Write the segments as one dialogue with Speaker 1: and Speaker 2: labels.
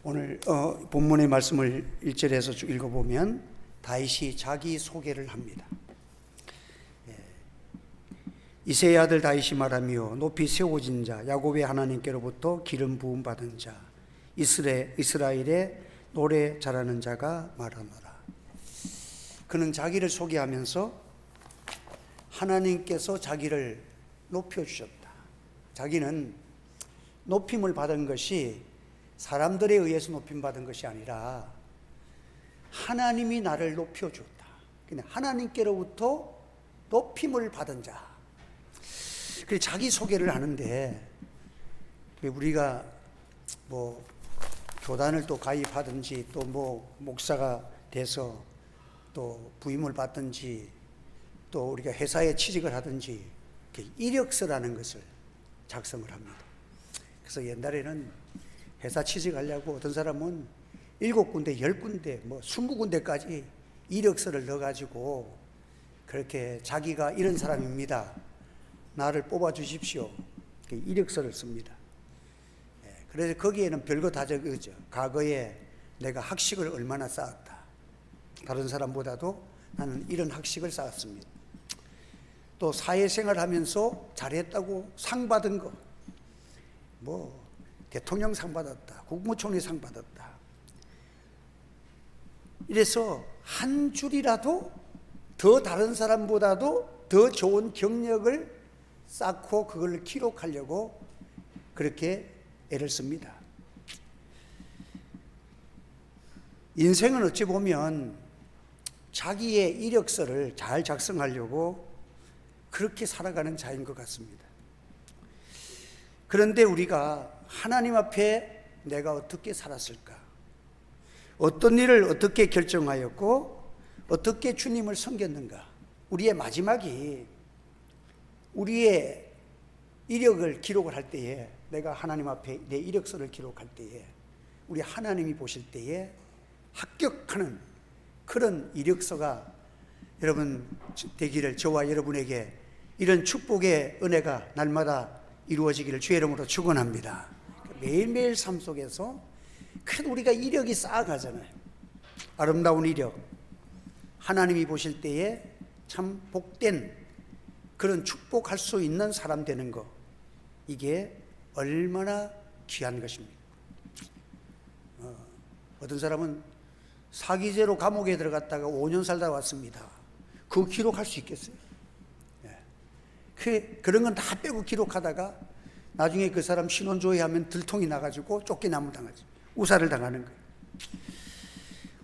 Speaker 1: 오늘 본문의 말씀을 1절에서 쭉 읽어보면 다윗이 자기 소개를 합니다. 이새의 아들 다윗이 말하며 높이 세워진 자 야곱의 하나님께로부터 기름 부음 받은 자 이스라엘의 노래 잘하는 자가 말하노라. 그는 자기를 소개하면서 하나님께서 자기를 높여주셨다. 자기는 높임을 받은 것이 사람들에 의해서 높임 받은 것이 아니라 하나님이 나를 높여줬다. 하나님께로부터 높임을 받은 자. 그래서 자기 소개를 하는데 우리가 뭐 교단을 또 가입하든지 또 뭐 목사가 돼서 또 부임을 받든지 또 우리가 회사에 취직을 하든지 이력서라는 것을 작성을 합니다. 그래서 옛날에는 회사 취직하려고 어떤 사람은 7군데, 10군데, 뭐 20군데까지 이력서를 넣어가지고 그렇게 자기가 이런 사람입니다. 나를 뽑아주십시오. 이력서를 씁니다. 그래서 거기에는 별거 다 적어져. 과거에 내가 학식을 얼마나 쌓았다. 다른 사람보다도 나는 이런 학식을 쌓았습니다. 또 사회생활 하면서 잘했다고 상 받은 거. 뭐 대통령 상 받았다. 국무총리 상 받았다. 이래서 한 줄이라도 더 다른 사람보다도 더 좋은 경력을 쌓고 그걸 기록하려고 그렇게 애를 씁니다. 인생은 어찌 보면 자기의 이력서를 잘 작성하려고 그렇게 살아가는 자인 것 같습니다. 그런데 우리가 하나님 앞에 내가 어떻게 살았을까? 어떤 일을 어떻게 결정하였고 어떻게 주님을 섬겼는가? 우리의 마지막이 우리의 이력을 기록을 할 때에 내가 하나님 앞에 내 이력서를 기록할 때에 우리 하나님이 보실 때에 합격하는 그런 이력서가 여러분 되기를 저와 여러분에게 이런 축복의 은혜가 날마다 이루어지기를 주의 이름으로 축원합니다. 매일매일 삶 속에서 그래도 우리가 이력이 쌓아가잖아요. 아름다운 이력. 하나님이 보실 때에 참 복된 그런 축복할 수 있는 사람 되는 거. 이게 얼마나 귀한 것입니까? 어떤 사람은 사기죄로 감옥에 들어갔다가 5년 살다 왔습니다. 그거 기록할 수 있겠어요? 그런 건 다 빼고 기록하다가 나중에 그 사람 신원조회하면 들통이 나가지고 쫓겨나무 당하지. 우사를 당하는 거예요.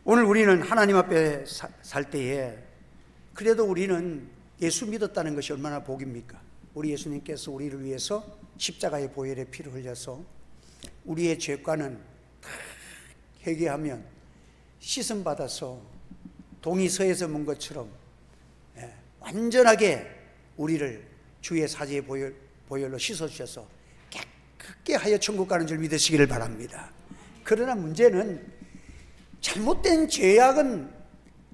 Speaker 1: 오늘 우리는 하나님 앞에 살 때에 그래도 우리는 예수 믿었다는 것이 얼마나 복입니까? 우리 예수님께서 우리를 위해서 십자가의 보혈의 피를 흘려서 우리의 죄과는 회개하면 씻음 받아서 동이 서에서 문 것처럼 완전하게 우리를 주의 사지의 보혈로 씻어주셔서 깨끗게 하여 천국 가는 줄 믿으시기를 바랍니다. 그러나 문제는 잘못된 죄악은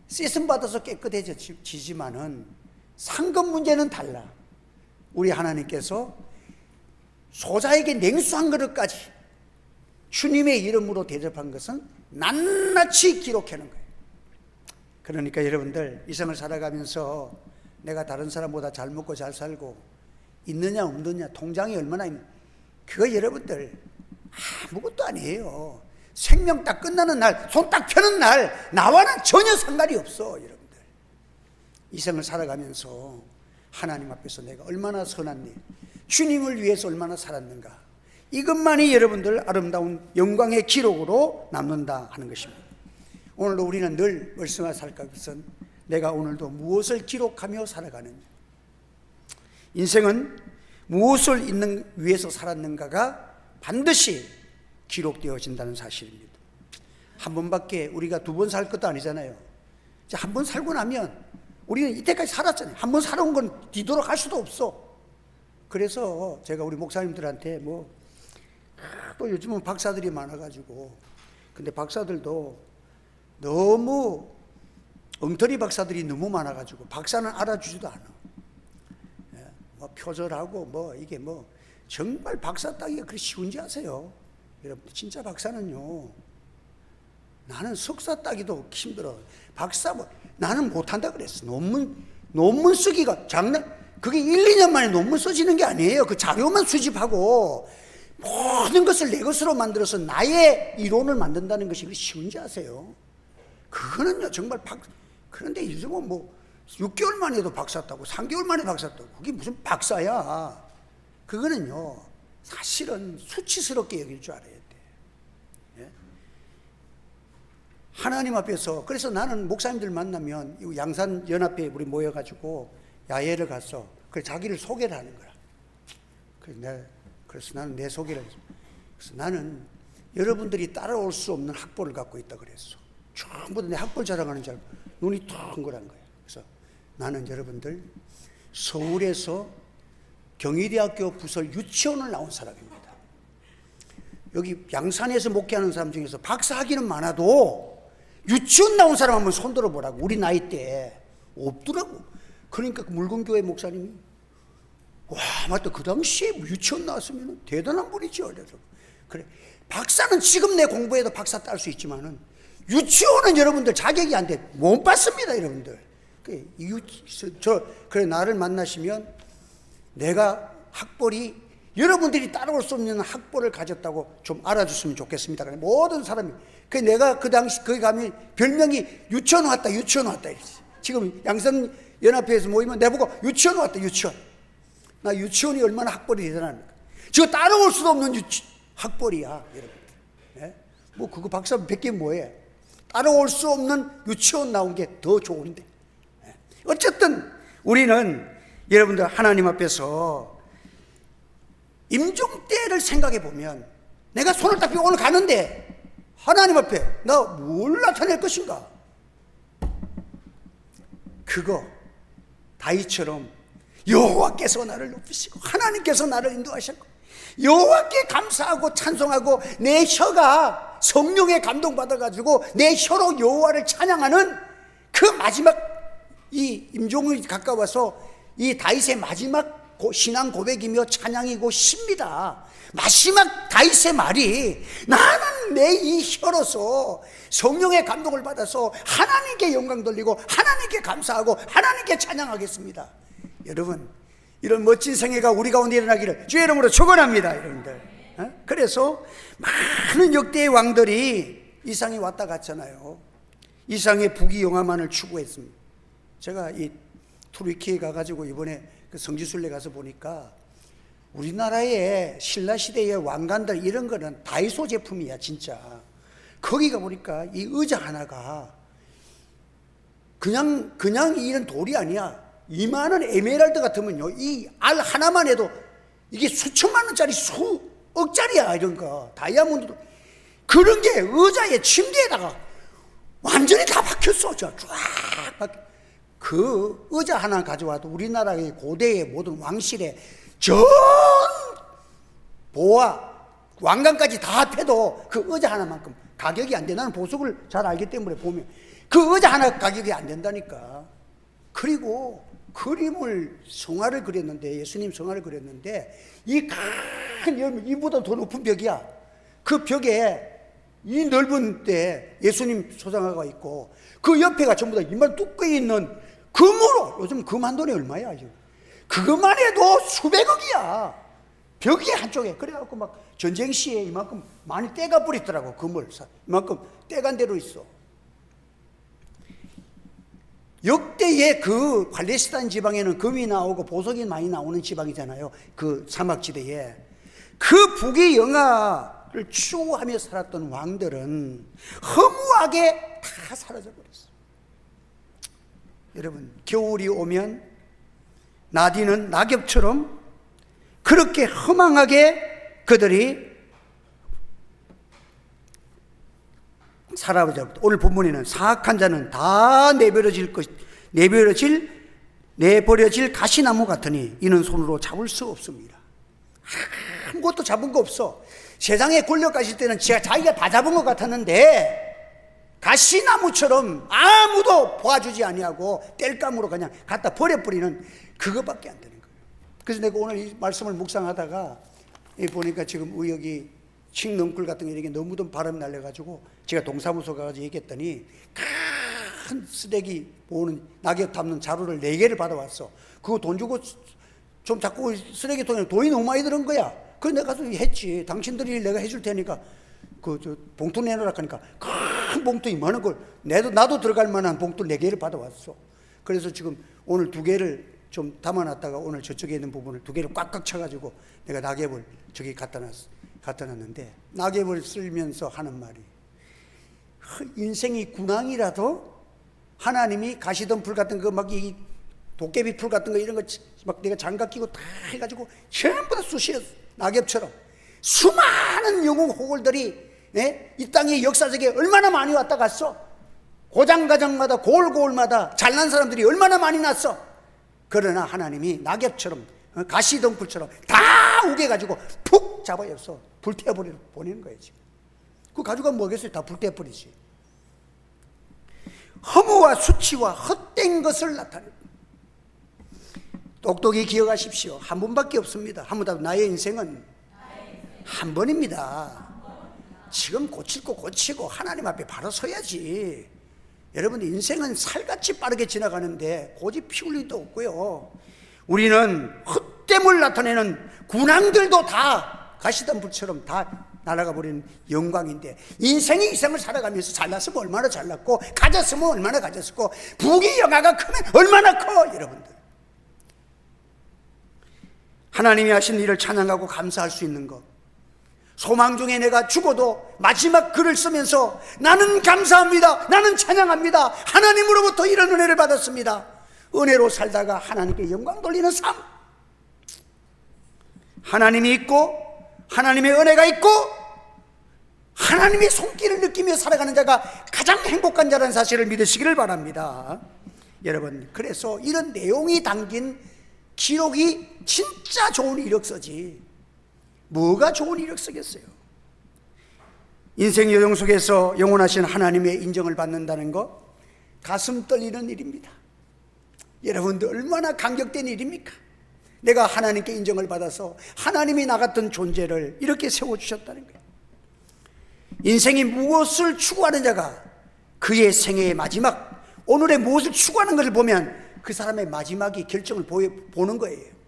Speaker 1: 씻음 받아서 깨끗해지지만은 상급 문제는 달라. 우리 하나님께서 소자에게 냉수한 그릇까지 주님의 이름으로 대접한 것은 낱낱이 기록하는 거예요. 그러니까 여러분들 이 생을 살아가면서 내가 다른 사람보다 잘 먹고 잘 살고 있느냐 없느냐 통장이 얼마나 있느냐 그거 여러분들 아무것도 아니에요. 생명 딱 끝나는 날 손 딱 펴는 날 나와는 전혀 상관이 없어. 여러분들 이 생을 살아가면서 하나님 앞에서 내가 얼마나 선한 일 주님을 위해서 얼마나 살았는가 이것만이 여러분들 아름다운 영광의 기록으로 남는다 하는 것입니다. 오늘도 우리는 늘 얼마나 살까 것은 내가 오늘도 무엇을 기록하며 살아가느냐. 인생은 무엇을 있는 위해서 살았는가가 반드시 기록되어진다는 사실입니다. 한 번밖에 우리가 2번 살 것도 아니잖아요. 한 번 살고 나면 우리는 이때까지 살았잖아요. 한 번 살아온 건 뒤돌아갈 수도 없어. 그래서 제가 우리 목사님들한테 또 요즘은 박사들이 많아가지고 근데 박사들도 너무 엉터리 박사들이 너무 많아가지고 박사는 알아주지도 않아. 표절하고 이게 정말 박사 따기가 그리 쉬운지 아세요? 여러분 진짜 박사는요 나는 석사 따기도 힘들어. 박사 뭐 나는 못한다 그랬어. 논문 쓰기가 그게 1, 2년 만에 논문 써지는 게 아니에요. 그 자료만 수집하고 모든 것을 내 것으로 만들어서 나의 이론을 만든다는 것이 쉬운지 아세요? 그거는요 정말 그런데 요즘은 뭐 6개월 만에도 박사 따고 3개월 만에 박사 따고 그게 무슨 박사야. 그거는요 사실은 수치스럽게 여길 줄 알아야 돼. 예? 하나님 앞에서. 그래서 나는 목사님들 만나면 양산 연합회에 우리 모여가지고 야외를 갔어. 그래서 자기를 소개를 하는 거야. 그래서 나는 내 소개를 했어. 그래서 나는 여러분들이 따라올 수 없는 학벌을 갖고 있다 그랬어. 전부 다 내 학벌 자랑하는 줄 알고 눈이 텅 거란 거야. 그래서 나는 여러분들 서울에서 경희대학교 부설 유치원을 나온 사람입니다. 여기 양산에서 목회하는 사람 중에서 박사 학위는 많아도 유치원 나온 사람 한번 손 들어보라고. 우리 나이 때 없더라고. 그러니까 그 물건교회 목사님이 와 맞다 그 당시에 유치원 나왔으면 대단한 분이죠. 그래서 그래 박사는 지금 내 공부해도 박사 딸 수 있지만은 유치원은 여러분들 자격이 안 돼. 못 받습니다 여러분들. 그래 나를 만나시면 내가 학벌이 여러분들이 따라올 수 없는 학벌을 가졌다고 좀 알아줬으면 좋겠습니다. 그래 모든 사람이 내가 그 당시 거기 가면 별명이 유치원 왔다 이랬지. 지금 양산 연합회에서 모이면 내보고 유치원 왔다 유치원. 나 유치원이 얼마나 학벌이 대단합니까? 저 따라올 수도 없는 학벌이야 여러분. 예? 뭐 그거 박사 100개 뭐해? 따라올 수 없는 유치원 나온 게 더 좋은데. 예? 어쨌든 우리는 여러분들 하나님 앞에서 임종 때를 생각해 보면 내가 손을 딱 펴고 오늘 가는데 하나님 앞에 나 뭘 나타낼 것인가? 그거 다윗처럼 여호와께서 나를 높이시고 하나님께서 나를 인도하셨고 여호와께 감사하고 찬송하고 내 혀가 성령에 감동받아가지고 내 혀로 여호와를 찬양하는 그 마지막 이 임종이 가까워서 이 다윗의 마지막 신앙 고백이며 찬양이고 시입니다. 마지막 다윗의 말이 나는 내 이 혀로서 성령의 감동을 받아서 하나님께 영광 돌리고 하나님께 감사하고 하나님께 찬양하겠습니다. 여러분 이런 멋진 생애가 우리 가운데 일어나기를 주의 이름으로 축원합니다. 여러분들 그래서 많은 역대의 왕들이 이상이 왔다 갔잖아요. 이상의 부귀영화만을 추구했습니다. 제가 이 투르키에 가가지고 이번에 그 성지순례 가서 보니까 우리나라의 신라시대의 왕관들 이런 거는 다이소 제품이야 진짜. 거기 가보니까 이 의자 하나가 그냥 이런 돌이 아니야. 이만한 에메랄드 같으면요 이 알 하나만 해도 이게 수천만 원짜리 수억짜리야. 이런 거 다이아몬드도 그런 게 의자에 침대에다가 완전히 다 박혔어. 쫙 그 의자 하나 가져와도 우리나라의 고대의 모든 왕실의 전 보화 왕관까지 다 합해도 그 의자 하나만큼 가격이 안 돼. 나는 보석을 잘 알기 때문에 보면 그 의자 하나 가격이 안 된다니까. 그리고 그림을 성화를 그렸는데 예수님 성화를 그렸는데 이 큰 이보다 더 높은 벽이야. 그 벽에 이 넓은 데 예수님 소장화가 있고 그 옆에가 전부 다 이만 뚜껑이 있는 금으로. 요즘 금 한 돈이 얼마야 지금. 그것만 해도 수백억이야 벽이 한쪽에. 그래갖고 막 전쟁 시에 이만큼 많이 떼가 버리더라고. 금을 이만큼 떼간 대로 있어. 역대의 그 팔레스타인 지방에는 금이 나오고 보석이 많이 나오는 지방이잖아요. 그 사막지대에 그 부귀영화를 추구하며 살았던 왕들은 허무하게 다 사라져 버렸어. 여러분 겨울이 오면 나디는 낙엽처럼 그렇게 허망하게 그들이 살아버렸다. 오늘 본문에는 사악한 자는 다 내버려질 가시나무 같으니 이는 손으로 잡을 수 없습니다. 아무것도 잡은 거 없어. 세상에 권력 가실 때는 자기가 다 잡은 것 같았는데 가시나무처럼 아무도 도와주지 아니하고 땔감으로 그냥 갖다 버려버리는 그것밖에 안 되는 거예요. 그래서 내가 오늘 이 말씀을 묵상하다가 보니까 지금 여기 칡넝쿨 같은 게 이렇게 너무도 바람 날려가지고 제가 동사무소 가서 얘기했더니 큰 쓰레기 모으는 낙엽 담는 자루를 4개를 받아왔어. 그거 돈 주고 좀 자꾸 쓰레기통에 돈이 너무 많이 들은 거야. 그래서 내가 가서 했지. 당신들이 내가 해줄 테니까 저 봉투 내놓으라 하니까 큰 봉투 이만한 걸 나도 들어갈 만한 봉투 4개를 받아왔어. 그래서 지금 오늘 2개를 좀 담아놨다가 오늘 저쪽에 있는 부분을 2개를 꽉꽉 차가지고 내가 낙엽을 저기 갖다 놨는데, 낙엽을 쓸면서 하는 말이, 인생이 군항이라도 하나님이 가시덤불 같은 거 막 이 도깨비 풀 같은 거 이런 거 막 내가 장갑 끼고 다 해가지고 전부 다 쑤시어 낙엽처럼 수많은 영웅 호걸들이 이 땅의 역사적에 얼마나 많이 왔다 갔어. 고장가장마다 고을고을마다 잘난 사람들이 얼마나 많이 났어. 그러나 하나님이 낙엽처럼 가시덤불처럼 다 우겨가지고 푹 잡아여서 불태워버리는 보내는 거예요. 지금 그거 가져가면 뭐겠어요? 다 불태워버리지. 허무와 수치와 헛된 것을 나타내고, 똑똑히 기억하십시오. 한 번밖에 없습니다. 한 번도 나의 인생은 한 번입니다. 지금 고칠 거 고치고 하나님 앞에 바로 서야지. 여러분, 인생은 살같이 빠르게 지나가는데 고집 피울 일도 없고요. 우리는 헛됨을 나타내는 군왕들도 다 가시덤불처럼 다 날아가 버리는 영광인데, 인생의 이상을 살아가면서 잘났으면 얼마나 잘났고 가졌으면 얼마나 가졌고 부귀 영화가 크면 얼마나 커. 여러분들, 하나님이 하신 일을 찬양하고 감사할 수 있는 것, 소망 중에 내가 죽어도 마지막 글을 쓰면서 나는 감사합니다, 나는 찬양합니다, 하나님으로부터 이런 은혜를 받았습니다, 은혜로 살다가 하나님께 영광 돌리는 삶, 하나님이 있고 하나님의 은혜가 있고 하나님의 손길을 느끼며 살아가는 자가 가장 행복한 자라는 사실을 믿으시기를 바랍니다. 여러분, 그래서 이런 내용이 담긴 기록이 진짜 좋은 이력서지 뭐가 좋은 이력서겠어요. 인생 여정 속에서 영원하신 하나님의 인정을 받는다는 것, 가슴 떨리는 일입니다. 여러분들, 얼마나 감격된 일입니까? 내가 하나님께 인정을 받아서 하나님이 나 같은 존재를 이렇게 세워주셨다는 거예요. 인생이 무엇을 추구하는 자가 그의 생애의 마지막, 오늘의 무엇을 추구하는 것을 보면 그 사람의 마지막이 결정을 보는 거예요.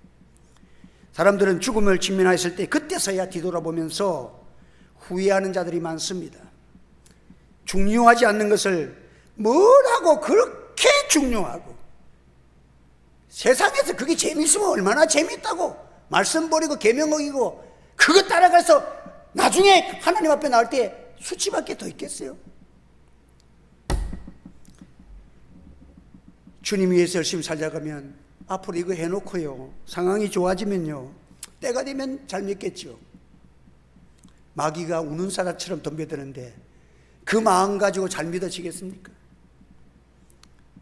Speaker 1: 사람들은 죽음을 직면했을 때 그때서야 뒤돌아보면서 후회하는 자들이 많습니다. 중요하지 않는 것을 뭐라고 그렇게 중요하고, 세상에서 그게 재미있으면 얼마나 재미있다고 말씀 버리고 계명 어기고 그거 따라가서 나중에 하나님 앞에 나올 때 수치밖에 더 있겠어요? 주님 위해서 열심히 살다가면 앞으로 이거 해놓고요, 상황이 좋아지면요, 때가 되면 잘 믿겠죠. 마귀가 우는 사자처럼 덤벼드는데 그 마음 가지고 잘 믿어지겠습니까?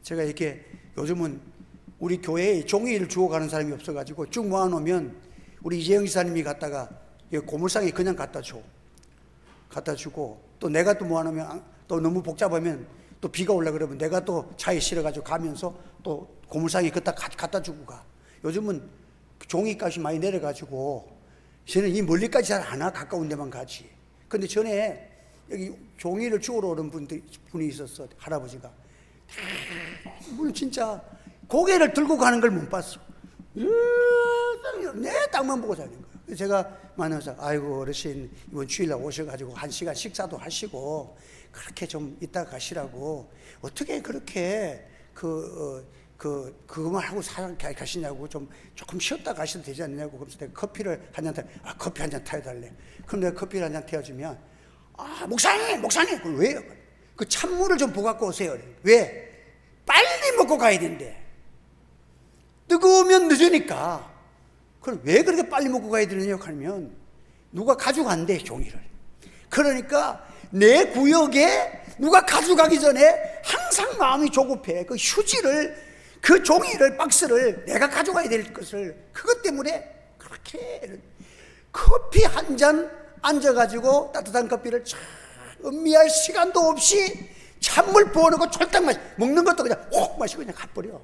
Speaker 1: 제가 이렇게 요즘은 우리 교회에 종이를 주워 가는 사람이 없어가지고 쭉 모아놓으면 우리 이재영 지사님이 갔다가 고물상에 그냥 갖다 주고, 또 내가 또 모아놓으면 또 너무 복잡하면 또 비가 올라 그러면 내가 또 차에 실어가지고 가면서 또 고물상에 갖다 주고 가. 요즘은 종이값이 많이 내려가지고 저는 이 멀리까지 잘 안 와. 가까운 데만 가지. 근데 전에 여기 종이를 주우러 오는 분이 있었어. 할아버지가. 물론 진짜 고개를 들고 가는 걸 못 봤어. 내 땅만 보고 사는 거야. 제가 만나서, 아이고 어르신 이번 주일날 오셔가지고 1시간 식사도 하시고 그렇게 좀 이따 가시라고, 어떻게 그렇게 그거만 하고 가시냐고, 조금 쉬었다 가셔도 되지 않냐고. 그래서 내가 커피를 한 잔 커피 한 잔 타여달래. 그럼 내가 커피를 한 잔 태워주면, 목사님 왜요? 그 찬물을 좀 부어갖고 오세요. 왜? 빨리 먹고 가야 된대. 뜨거우면 늦으니까. 그럼 왜 그렇게 빨리 먹고 가야 되느냐 하면, 누가 가져간대, 종이를. 그러니까 내 구역에 누가 가져가기 전에 항상 마음이 조급해. 그 휴지를, 그 종이를, 박스를 내가 가져가야 될 것을, 그것 때문에 그렇게 커피 한 잔 앉아가지고 따뜻한 커피를 참 음미할 시간도 없이 찬물 부어놓고 쫄딱 먹는 것도 그냥 혹 마시고 그냥 가버려.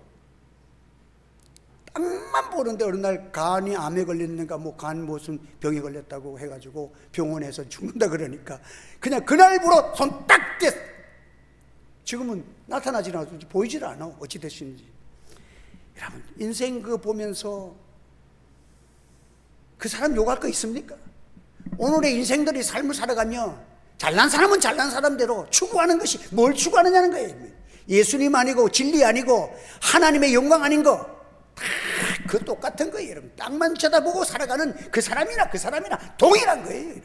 Speaker 1: 땅만 보는데 어느 날 간이 암에 걸렸는가 뭐 간 무슨 병에 걸렸다고 해가지고 병원에서 죽는다 그러니까 그냥 그날부로 손 딱 떼. 지금은 나타나지 않아서 보이질 않아. 어찌 됐는지. 여러분 인생 그거 보면서 그 사람 욕할 거 있습니까? 오늘의 인생들이 삶을 살아가며 잘난 사람은 잘난 사람대로 추구하는 것이 뭘 추구하느냐는 거예요. 예수님 아니고 진리 아니고 하나님의 영광 아닌 거 다 그 똑같은 거예요. 여러분 땅만 쳐다보고 살아가는 그 사람이나 동일한 거예요.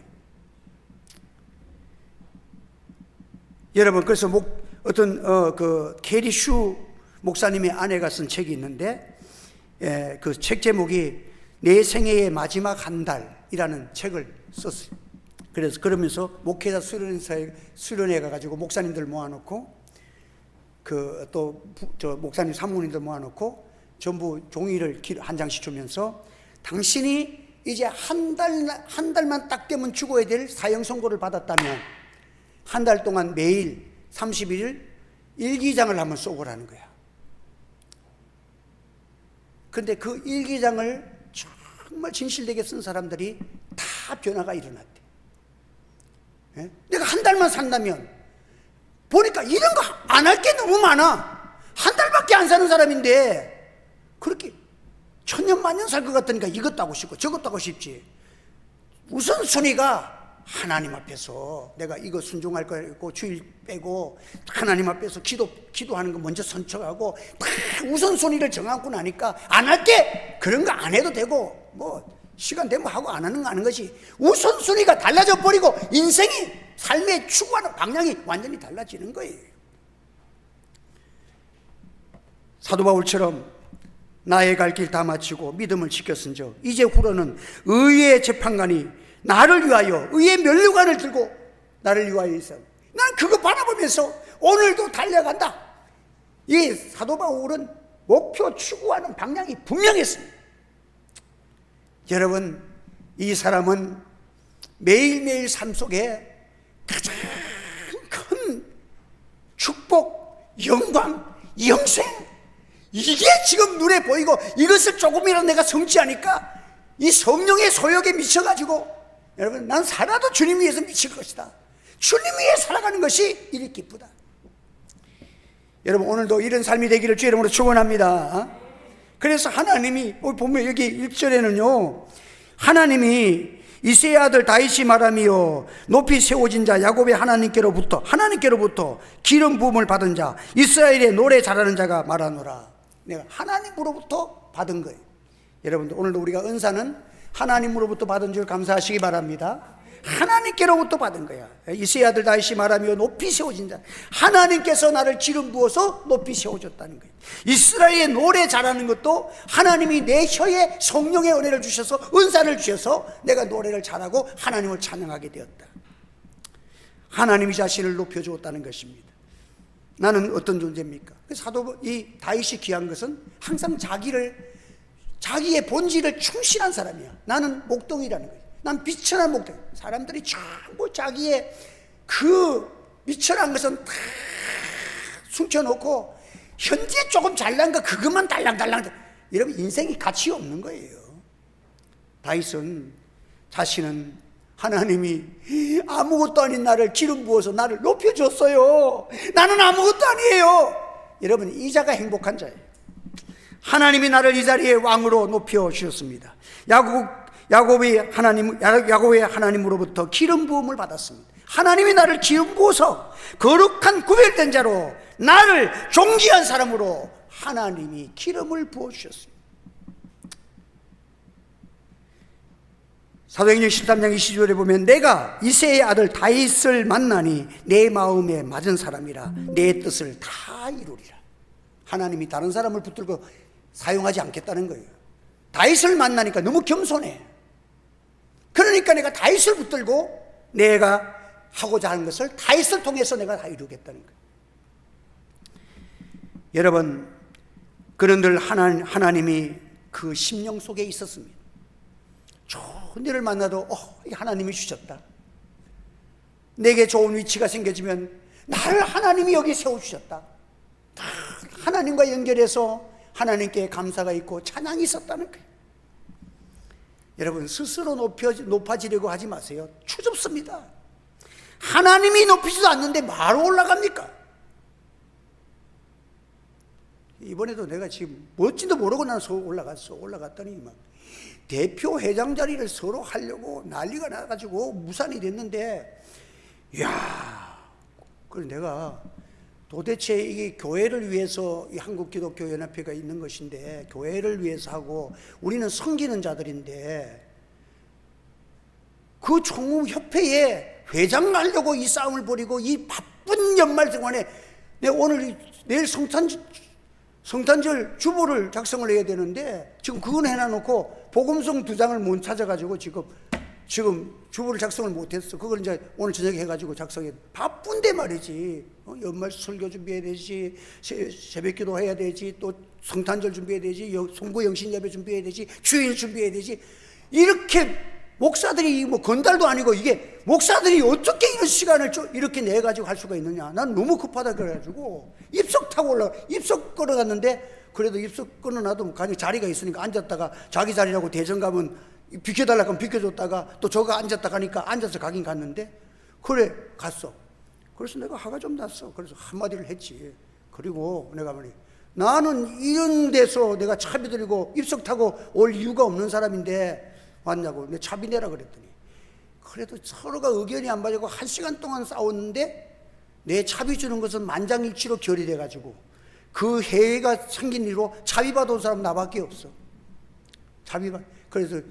Speaker 1: 여러분 그래서 어떤 그 캐리 슈 목사님의 아내가 쓴 책이 있는데 그 책 제목이 내 생애의 마지막 한 달이라는 책을 썼어요. 그래서 그러면서 목회자 수련회 가가지고 목사님들 모아놓고 그 또 저 목사님 사모님들 모아놓고 전부 종이를 한 장씩 주면서 당신이 이제 한 달만 딱 되면 죽어야 될 사형 선고를 받았다면 한 달 동안 매일 31일 일기장을 한번 써보라는 거야. 근데 그 일기장을 정말 진실되게 쓴 사람들이 다 변화가 일어났대. 예? 내가 한 달만 산다면 보니까 이런 거 안 할 게 너무 많아. 한 달밖에 안 사는 사람인데 그렇게 천년 만년 살 것 같으니까 이것도 하고 싶고 저것도 하고 싶지. 우선순위가 하나님 앞에서 내가 이거 순종할 거고 주일 빼고 하나님 앞에서 기도하는 거 먼저 선척하고 다 우선순위를 정하고 나니까 안 할게 그런 거 안 해도 되고 뭐 시간 되면 하고 안 하는 거 아는 것이 우선순위가 달라져 버리고 인생이 삶의 추구하는 방향이 완전히 달라지는 거예요. 사도 바울처럼 나의 갈 길 다 마치고 믿음을 지켰은즉 이제 후로는 의의 재판관이 나를 위하여 의의 면류관을 들고 나를 위하여 있어. 난 그거 바라보면서 오늘도 달려간다. 이 사도 바울은 목표 추구하는 방향이 분명했습니다. 여러분 이 사람은 매일매일 삶 속에 가장 큰 축복, 영광, 영생 이게 지금 눈에 보이고 이것을 조금이라도 내가 성취하니까 이 성령의 소욕에 미쳐가지고 여러분 난 살아도 주님 위해서 미칠 것이다. 주님 위해 살아가는 것이 이리 기쁘다. 여러분 오늘도 이런 삶이 되기를 주 이름으로 축원합니다. 그래서 하나님이 보면 여기 1절에는요 하나님이 이새의 아들 다윗이 말하며 높이 세워진 자 야곱의 하나님께로부터 기름 부음을 받은 자 이스라엘의 노래 잘하는 자가 말하노라. 내가 하나님으로부터 받은 거예요. 여러분들 오늘도 우리가 은사는 하나님으로부터 받은 줄 감사하시기 바랍니다. 하나님께로부터 받은 거야. 이새의 아들 다윗이 말하며 높이 세워진 자 하나님께서 나를 기름 부어서 높이 세워줬다는 거예요. 이스라엘의 노래 잘하는 것도 하나님이 내 혀에 성령의 은혜를 주셔서 은사를 주셔서 내가 노래를 잘하고 하나님을 찬양하게 되었다. 하나님이 자신을 높여주었다는 것입니다. 나는 어떤 존재입니까? 사도 이 다윗이 귀한 것은 항상 자기의 본질을 충실한 사람이야. 나는 목동이라는 거예요. 난 비천한 목동. 사람들이 전부 자기의 그 비천한 것은 다 숨겨놓고 현재 조금 잘난 거 그것만 달랑달랑. 여러분 인생이 가치 없는 거예요. 다윗은 자신은 하나님이 아무것도 아닌 나를 기름 부어서 나를 높여줬어요. 나는 아무것도 아니에요. 여러분 이 자가 행복한 자예요. 하나님이 나를 이 자리에 왕으로 높여주셨습니다. 야곱의 하나님으로부터 기름 부음을 받았습니다. 하나님이 나를 기름 부어서 거룩한 구별된 자로 나를 존귀한 사람으로 하나님이 기름을 부어주셨습니다. 사도행전 13장 20절에 보면 내가 이새의 아들 다윗을 만나니 내 마음에 맞은 사람이라 내 뜻을 다 이루리라. 하나님이 다른 사람을 붙들고 사용하지 않겠다는 거예요. 다윗을 만나니까 너무 겸손해. 그러니까 내가 다윗을 붙들고 내가 하고자 하는 것을 다윗을 통해서 내가 다 이루겠다는 거예요. 여러분 그는 늘 하나님이 그 심령 속에 있었습니다. 좋은 일을 만나도 하나님이 주셨다. 내게 좋은 위치가 생겨지면 나를 하나님이 여기 세워주셨다. 하나님과 연결해서 하나님께 감사가 있고 찬양이 있었다는 거예요. 여러분, 스스로 높아지려고 하지 마세요. 추접습니다. 하나님이 높이지도 않는데 뭐하러 올라갑니까? 이번에도 내가 지금 뭔지도 모르고 나서 올라갔더니 막 대표 회장 자리를 서로 하려고 난리가 나가지고 무산이 됐는데, 이야, 그래서 내가 도대체 이게 교회를 위해서 이 한국기독교연합회가 있는 것인데, 교회를 위해서 하고 우리는 섬기는 자들인데, 그 총무협회에 회장하려고 이 싸움을 벌이고 이 바쁜 연말 동안에 내가 내일 성탄절 주보를 작성을 해야 되는데 지금 그건 해놔놓고 복음성 2장을 못 찾아가지고 지금 주보를 작성을 못했어. 그걸 이제 오늘 저녁에 해가지고 작성해. 바쁜데 말이지. 연말 설교 준비해야 되지, 새벽기도 해야 되지, 또 성탄절 준비해야 되지, 송구 영신 예배 준비해야 되지, 주일 준비해야 되지. 이렇게 목사들이 뭐 건달도 아니고 이게 목사들이 어떻게 이런 시간을 이렇게 내 가지고 할 수가 있느냐. 난 너무 급하다 그래가지고 입석 타고 입석 끌어갔는데, 그래도 입석 끊어놔도 가니 자리가 있으니까 앉았다가 자기 자리라고 대전 가면 비켜달라고 하면 비켜줬다가 또 저가 앉았다 가니까 앉아서 가긴 갔는데, 그래 갔어. 그래서 내가 화가 좀 났어. 그래서 한마디를 했지. 그리고 내가 말이, 나는 이런 데서 내가 차비 들이고 입석 타고 올 이유가 없는 사람인데 왔냐고. 내 차비 내라 그랬더니, 그래도 서로가 의견이 안 맞고 1시간 동안 싸웠는데 내 차비 주는 것은 만장일치로 결의돼가지고 그 해가 생긴 이후로 차비 받아온 사람 나밖에 없어. 차비가. 그래서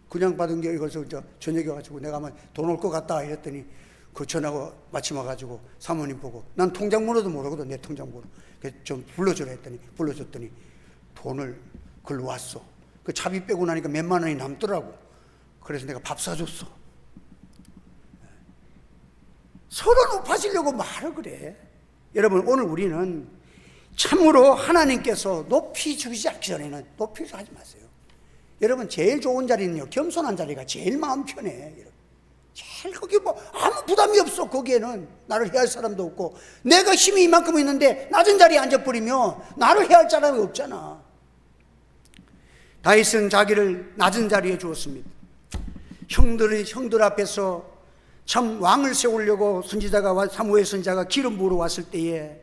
Speaker 1: 그냥 받은 게 이것을 저녁에 와가지고 내가 아마 돈 올 것 같다 이랬더니, 그 전화가 마침 와가지고 사모님 보고, 난 통장번호도 모르거든, 내 통장번호. 좀 불러주라 했더니 불러줬더니 돈을 글로 왔어. 그 차비 빼고 나니까 몇만 원이 남더라고. 그래서 내가 밥 사줬어. 서로 높아지려고 말을 그래. 여러분, 오늘 우리는 참으로 하나님께서 높이 주시지 않기 전에는 높이를 하지 마세요. 여러분, 제일 좋은 자리는요, 겸손한 자리가 제일 마음 편해. 제일 거기 뭐 아무 부담이 없어. 거기에는 나를 해할 사람도 없고, 내가 힘이 이만큼 있는데 낮은 자리에 앉아버리면 나를 해할 사람이 없잖아. 다윗은 자기를 낮은 자리에 주었습니다. 형들 앞에서 참 왕을 세우려고 사무엘 선지자가 기름 부으러 왔을 때에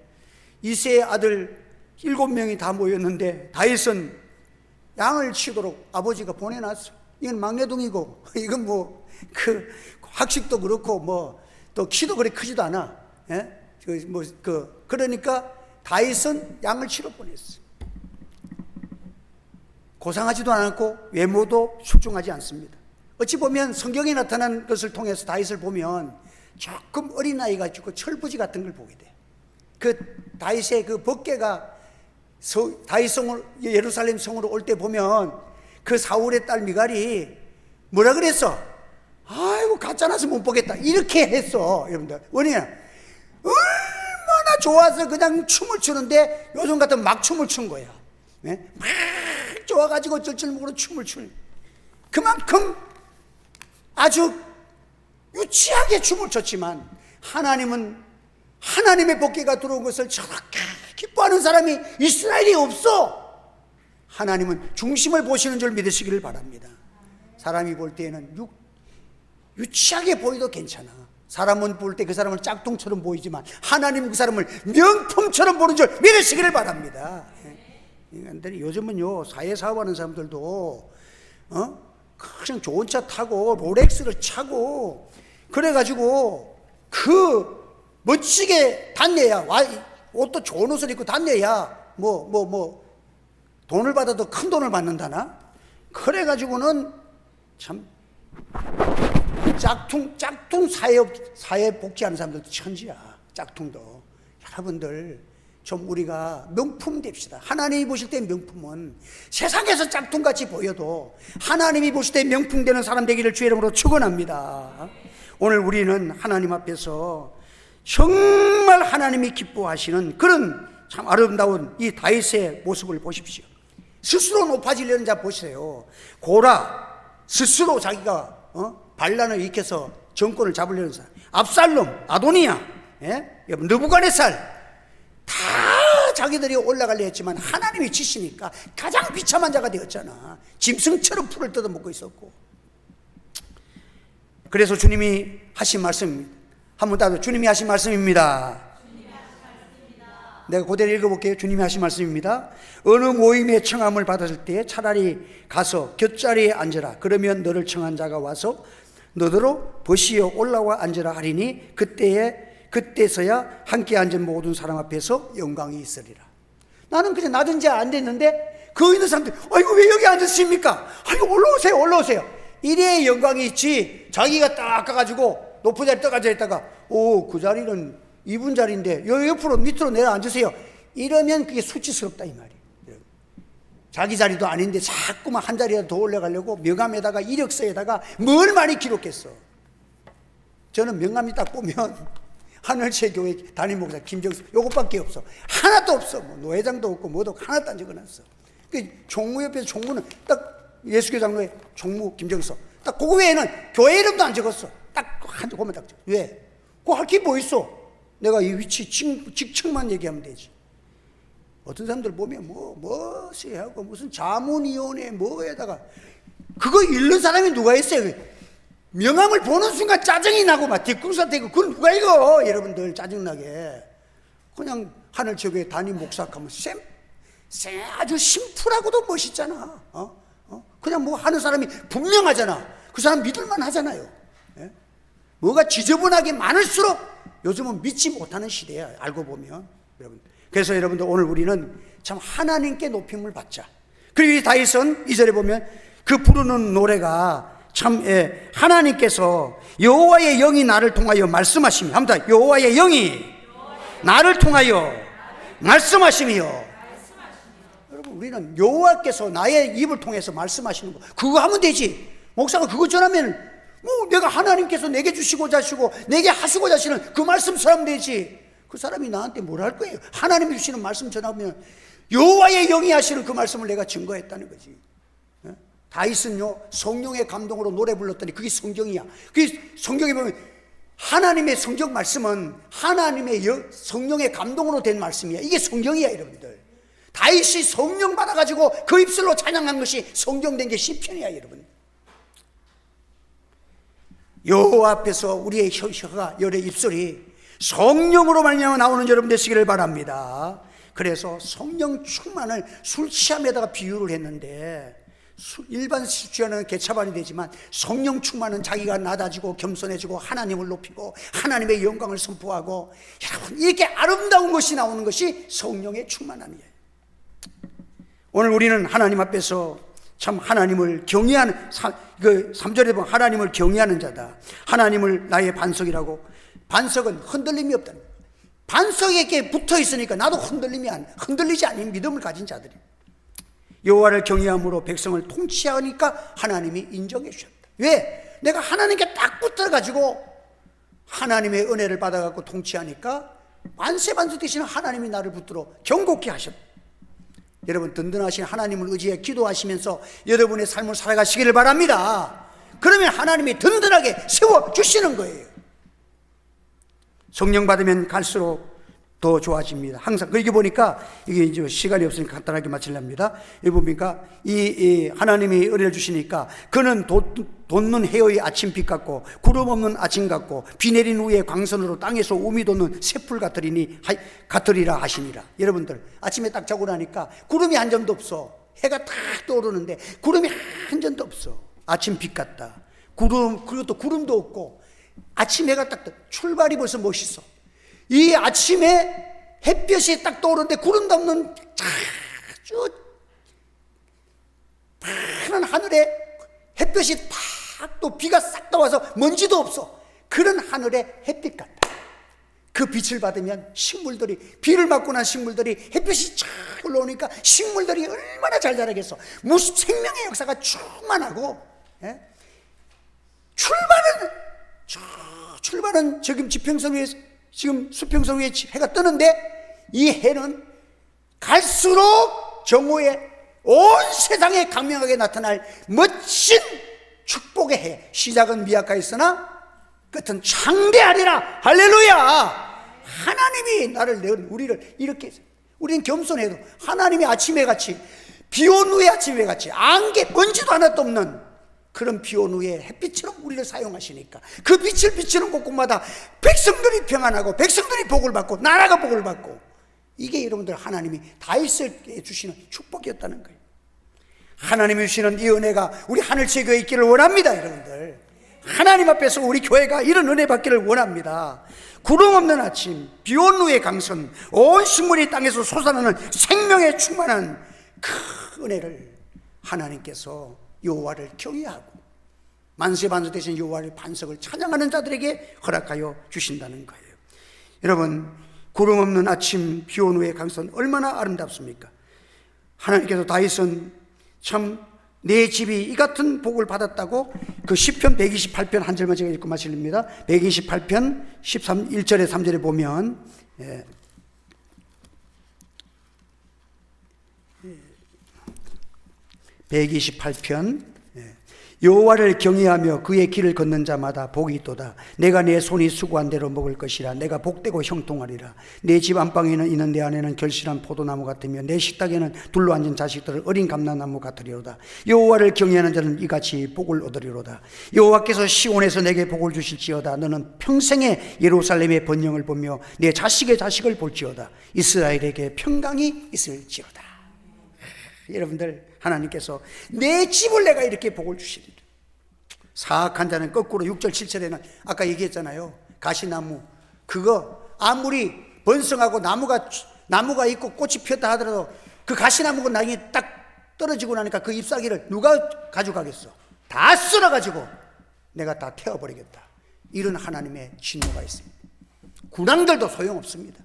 Speaker 1: 이새의 아들 7명이 다 모였는데 다윗은 양을 치도록 아버지가 보내놨어. 이건 막내둥이고, 이건 뭐 그 학식도 그렇고 뭐 또 키도 그렇게 크지도 않아. 예? 그러니까 다윗은 양을 치러 보냈어. 고상하지도 않았고 외모도 출중하지 않습니다. 어찌 보면 성경에 나타난 것을 통해서 다윗을 보면 조금 어린아이 가지고 철부지 같은 걸 보게 돼. 그 다윗의 그 법궤가 다윗 성으로, 예루살렘 성으로 올 때 보면 그 사울의 딸 미갈이 뭐라 그랬어? 아이고 가짜나서 못 보겠다 이렇게 했어. 여러분들, 원인은 얼마나 좋아서 그냥 춤을 추는데 요즘 같은 막 춤을 춘 거야. 네? 막 좋아가지고 쩔쩔목으로 춤을 추는, 그만큼 아주 유치하게 춤을 췄지만, 하나님은 하나님의 복귀가 들어온 것을 저렇게 기뻐하는 사람이 이스라엘이 없어. 하나님은 중심을 보시는 줄 믿으시기를 바랍니다. 사람이 볼 때에는 유치하게 보여도 괜찮아. 사람은 볼 때 그 사람을 짝퉁처럼 보이지만 하나님은 그 사람을 명품처럼 보는 줄 믿으시기를 바랍니다. 인간들이 요즘은요, 사회사업하는 사람들도 그냥 좋은 차 타고 롤렉스를 차고 그래가지고 그 멋지게 다녀야, 옷도 좋은 옷을 입고 다녀야 돈을 받아도 큰 돈을 받는다나? 그래가지고는 참 짝퉁 사회 복지하는 사람들도 천지야. 짝퉁도. 여러분들 좀 우리가 명품 됩시다. 하나님이 보실 때 명품은 세상에서 짝퉁같이 보여도 하나님이 보실 때 명품 되는 사람 되기를 주의 이름으로 축원합니다. 오늘 우리는 하나님 앞에서 정말 하나님이 기뻐하시는 그런 참 아름다운 이 다윗의 모습을 보십시오. 스스로 높아지려는 자 보세요. 고라 스스로 자기가 반란을 일으켜서 정권을 잡으려는 사람, 압살롬, 아도니야, 느부갓네살 다 자기들이 올라가려 했지만 하나님이 지시니까 가장 비참한 자가 되었잖아. 짐승처럼 풀을 뜯어먹고 있었고. 그래서 주님이 하신 말씀입니다. 한번 따로 주님이 하신 말씀입니다. 내가 그대로 읽어볼게요. 주님이 하신 말씀입니다. 어느 모임에 청함을 받았을 때 차라리 가서 곁자리에 앉으라. 그러면 너를 청한 자가 와서 너더러 버시어 올라와 앉으라 하리니 그때서야 함께 앉은 모든 사람 앞에서 영광이 있으리라. 나는 그냥 낮은 자 안 됐는데 그 있는 사람들이 아이고 왜 여기 앉으십니까? 아이고 올라오세요. 이래야 영광이 있지. 자기가 딱 가가지고 높은 자리 떠가져 있다가 그 자리는 이분 자리인데 요 옆으로 밑으로 내려 앉으세요. 이러면 그게 수치스럽다 이 말이에요. 자기 자리도 아닌데 자꾸만 한 자리라도 더 올라가려고 명함에다가 이력서에다가 뭘 많이 기록했어. 저는 명함이 딱 보면 하늘채교회 담임 목사 김정수 요것밖에 없어. 하나도 없어. 뭐 노회장도 없고 뭐도 하나도 안 적어놨어. 그 종무 옆에서 종무는 딱 예수교 장로의 종무 김정수 딱 그거 외에는 교회 이름도 안 적었어. 딱 한 조금만 딱 적어. 왜? 그거 할 게 뭐 있어? 내가 이 위치 직책만 얘기하면 되지. 어떤 사람들 보면 하고 무슨 자문위원회 뭐에다가 그거 읽는 사람이 누가 있어요? 명함을 보는 순간 짜증이 나고 막 뒷궁사 되고 그걸 누가 읽어? 여러분들 짜증나게. 그냥 하늘채교회 담임 목사하면 아주 심플하고도 멋있잖아. 그냥 뭐 하는 사람이 분명하잖아. 그 사람 믿을만 하잖아요. 예? 뭐가 지저분하게 많을수록 요즘은 믿지 못하는 시대야. 알고 보면 여러분. 그래서 여러분들 오늘 우리는 참 하나님께 높임을 받자. 그리고 이 다윗은 2절에 보면 그 부르는 노래가 참 하나님께서 여호와의 영이 나를 통하여 말씀하시며 합니다. 여호와의 영이 나를 통하여 말씀하시며. 여러분 우리는 여호와께서 나의 입을 통해서 말씀하시는 거 그거 하면 되지. 목사가 그거 전하면 내가 하나님께서 내게 주시고자 하시고 내게 하시고자 하시는 그 말씀 전하면 되지. 그 사람이 나한테 뭘 할 거예요? 하나님이 주시는 말씀 전하면 여호와의 영이 하시는 그 말씀을 내가 증거했다는 거지. 다윗은요 성령의 감동으로 노래 불렀더니 그게 성경이야. 그게 성경에 보면 하나님의 성경 말씀은 하나님의 성령의 감동으로 된 말씀이야. 이게 성경이야 여러분들. 다윗이 성령 받아가지고 그 입술로 찬양한 것이 성경된 게 시편이야 여러분. 여호와 앞에서 우리의 혀가 열의 입술이 성령으로 말미암아 나오는 여러분 되시기를 바랍니다. 그래서 성령 충만을 술 취함에다가 비유를 했는데 일반 술 취하는 개차반이 되지만 성령 충만은 자기가 낮아지고 겸손해지고 하나님을 높이고 하나님의 영광을 선포하고 여러분 이렇게 아름다운 것이 나오는 것이 성령의 충만함이에요. 오늘 우리는 하나님 앞에서 참 하나님을 경외하는 3절에 보면 하나님을 경외하는 자다. 하나님을 나의 반석이라고. 반석은 흔들림이 없다는 거예요. 반석에게 붙어 있으니까 나도 흔들리지 않는 믿음을 가진 자들이. 여호와를 경외함으로 백성을 통치하니까 하나님이 인정해 주셨다. 왜? 내가 하나님께 딱 붙어가지고 하나님의 은혜를 받아갖고 통치하니까 만세반석 되시는 하나님이 나를 붙들어 경고케 하셨다. 여러분 든든하신 하나님을 의지해 기도하시면서 여러분의 삶을 살아가시기를 바랍니다. 그러면 하나님이 든든하게 세워주시는 거예요. 성령 받으면 갈수록 더 좋아집니다. 항상 여기 보니까 이게 이제 시간이 없으니까 간단하게 마치렵니다. 여기 보니까 이 하나님이 은혜를 주시니까 그는 돋는 해의 아침빛 같고 구름 없는 아침 같고 비 내린 후에 광선으로 땅에서 우미 돋는 새풀 같으리라 하시니라. 여러분들 아침에 딱 자고 나니까 구름이 한 점도 없어. 해가 딱 떠오르는데 구름이 한 점도 없어. 아침빛 같다. 그리고 또 구름도 없고 아침 해가 딱 출발이 벌써 멋있어. 이 아침에 햇볕이 딱 떠오르는데 구름도 없는 아주 파란 하늘에 햇볕이 팍 또 비가 싹 떠와서 먼지도 없어. 그런 하늘에 햇빛 같다. 그 빛을 받으면 식물들이 비를 맞고 난 식물들이 햇빛이 쫙 올라오니까 식물들이 얼마나 잘 자라겠어. 무슨 생명의 역사가 충만하고 출발은 지금 지평선 위에 지금 수평선 위에 해가 뜨는데 이 해는 갈수록 정오에 온 세상에 강명하게 나타날 멋진 축복의 해. 시작은 미약하였으나 끝은 창대하리라. 할렐루야. 하나님이 우리를 이렇게 우리는 겸손해도 하나님의 아침에 같이, 비온 후에 아침에 같이 안개 먼지도 하나도 없는 그런 비온 후에 햇빛처럼 우리를 사용하시니까 그 빛을 비추는 곳곳마다 백성들이 평안하고 백성들이 복을 받고 나라가 복을 받고, 이게 여러분들 하나님이 다윗에게 주시는 축복이었다는 거예요. 하나님이 주시는 이 은혜가 우리 하늘채 교회에 있기를 원합니다. 여러분들, 하나님 앞에서 우리 교회가 이런 은혜 받기를 원합니다. 구름 없는 아침, 비온 후의 강선, 온 식물이 땅에서 솟아나는 생명에 충만한 그 은혜를 하나님께서 여호와를 경외하고 만세반수 되신 여호와의 반석을 찬양하는 자들에게 허락하여 주신다는 거예요. 여러분, 구름 없는 아침, 비온 후의 강선 얼마나 아름답습니까? 하나님께서 다윗은 참 내 집이 이 같은 복을 받았다고 그 시편 128편 한 절만 제가 읽고 마칩니다. 128편 1절에 3절에 보면 128편 여호와를 경외하며 그의 길을 걷는 자마다 복이 있도다. 내가 내 손이 수고한 대로 먹을 것이라. 내가 복되고 형통하리라. 내 집 안방에는 있는 내 안에는 결실한 포도나무 같으며 내 식탁에는 둘러앉은 자식들을 어린 감람나무 같으리로다. 여호와를 경외하는 자는 이같이 복을 얻으리로다. 여호와께서 시온에서 내게 복을 주실지어다. 너는 평생에 예루살렘의 번영을 보며 내 자식의 자식을 볼지어다. 이스라엘에게 평강이 있을지어다. 여러분들, 하나님께서 내 집을 내가 이렇게 복을 주시리라. 사악한 자는 거꾸로 6절 7절에는 아까 얘기했잖아요. 가시나무, 그거 아무리 번성하고 나무가 있고 꽃이 피었다 하더라도 그 가시나무가 나중에 딱 떨어지고 나니까 그 잎사귀를 누가 가져가겠어? 다 쓸어가지고 내가 다 태워버리겠다. 이런 하나님의 진노가 있습니다. 군왕들도 소용없습니다.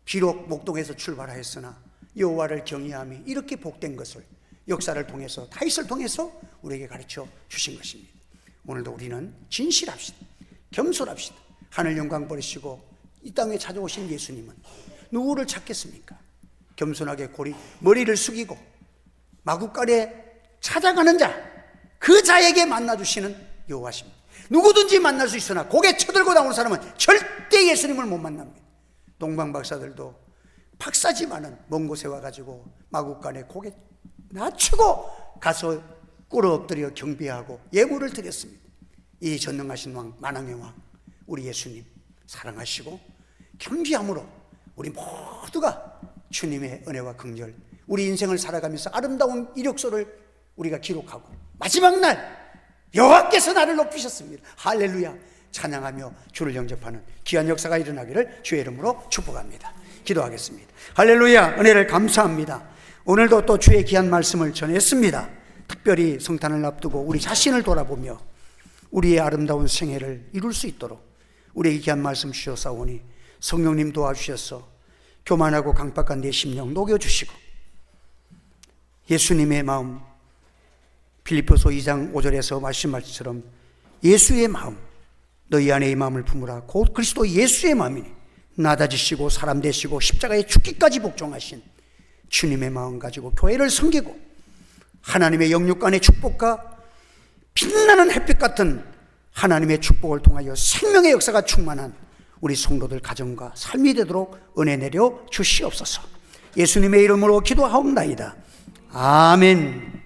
Speaker 1: 비록 목동에서 출발하였으나 여호와를 경외함이 이렇게 복된 것을 역사를 통해서, 다윗을 통해서 우리에게 가르쳐 주신 것입니다. 오늘도 우리는 진실합시다. 겸손합시다. 하늘 영광 버리시고 이 땅에 찾아오신 예수님은 누구를 찾겠습니까? 겸손하게 머리를 숙이고 마구간에 찾아가는 자, 그 자에게 만나주시는 여호와십니다. 누구든지 만날 수 있으나 고개 쳐들고 나오는 사람은 절대 예수님을 못 만납니다. 동방박사들도 박사지만은 먼 곳에 와가지고 마구간에 고개 낮추고 가서 꿇어 엎드려 경배하고 예물을 드렸습니다. 이 전능하신 왕, 만왕의 왕 우리 예수님 사랑하시고 겸비함으로 우리 모두가 주님의 은혜와 긍휼, 우리 인생을 살아가면서 아름다운 이력서를 우리가 기록하고 마지막 날 여호와께서 나를 높이셨습니다. 할렐루야 찬양하며 주를 영접하는 귀한 역사가 일어나기를 주의 이름으로 축복합니다. 기도하겠습니다. 할렐루야, 은혜를 감사합니다. 오늘도 또 주의 귀한 말씀을 전했습니다. 특별히 성탄을 앞두고 우리 자신을 돌아보며 우리의 아름다운 생애를 이룰 수 있도록 우리에게 귀한 말씀 주셨사오니 성령님 도와주셔서 교만하고 강박한 내 심령 녹여주시고 예수님의 마음, 빌립보서 2장 5절에서 말씀하신 것처럼 예수의 마음, 너희 안에 이 마음을 품으라. 곧 그리스도 예수의 마음이니 낮아지시고 사람 되시고 십자가에 죽기까지 복종하신 주님의 마음 가지고 교회를 섬기고 하나님의 영육간의 축복과 빛나는 햇빛 같은 하나님의 축복을 통하여 생명의 역사가 충만한 우리 성도들 가정과 삶이 되도록 은혜 내려 주시옵소서. 예수님의 이름으로 기도하옵나이다. 아멘.